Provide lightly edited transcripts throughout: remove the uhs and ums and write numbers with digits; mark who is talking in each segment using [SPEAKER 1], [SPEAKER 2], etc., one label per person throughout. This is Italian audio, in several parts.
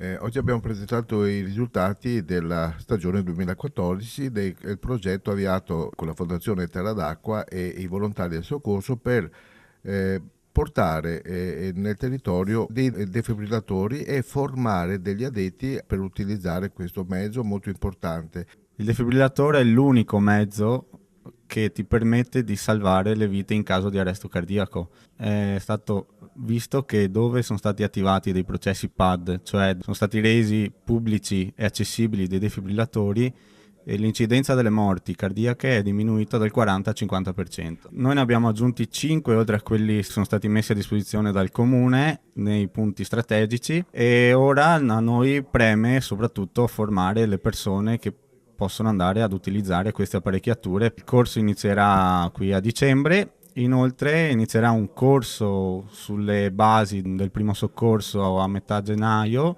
[SPEAKER 1] Oggi abbiamo presentato i risultati della stagione 2014 del progetto avviato con la Fondazione Terra d'Acqua e i volontari del soccorso per portare nel territorio dei defibrillatori e formare degli addetti per utilizzare questo mezzo molto importante.
[SPEAKER 2] Il defibrillatore è l'unico mezzo che ti permette di salvare le vite in caso di arresto cardiaco. È stato visto che dove sono stati attivati dei processi PAD, cioè sono stati resi pubblici e accessibili dei defibrillatori, e l'incidenza delle morti cardiache è diminuita del 40-50%. Noi ne abbiamo aggiunti 5 oltre a quelli che sono stati messi a disposizione dal comune nei punti strategici, e ora a noi preme soprattutto formare le persone che possono andare ad utilizzare queste apparecchiature. Il corso inizierà qui a dicembre. Inoltre inizierà un corso sulle basi del primo soccorso a metà gennaio,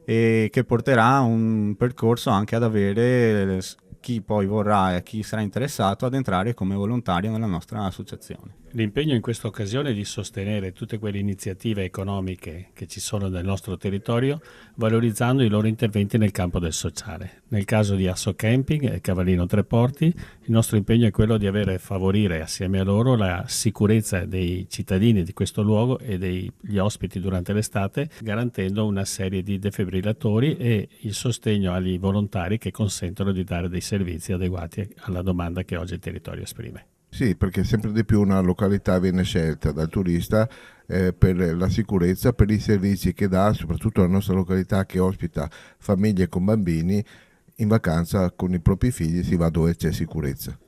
[SPEAKER 2] e che porterà un percorso anche ad avere chi poi vorrà e chi sarà interessato ad entrare come volontario nella nostra associazione.
[SPEAKER 3] L'impegno in questa occasione è di sostenere tutte quelle iniziative economiche che ci sono nel nostro territorio, valorizzando i loro interventi nel campo del sociale. Nel caso di Asso Camping e Cavallino Treporti, il nostro impegno è quello di favorire assieme a loro la sicurezza dei cittadini di questo luogo e degli ospiti durante l'estate, garantendo una serie di defibrillatori e il sostegno agli volontari che consentono di dare dei servizi adeguati alla domanda che oggi il territorio esprime.
[SPEAKER 1] Sì, perché sempre di più una località viene scelta dal turista per la sicurezza, per i servizi che dà, soprattutto la nostra località che ospita famiglie con bambini. In vacanza con i propri figli si va dove c'è sicurezza.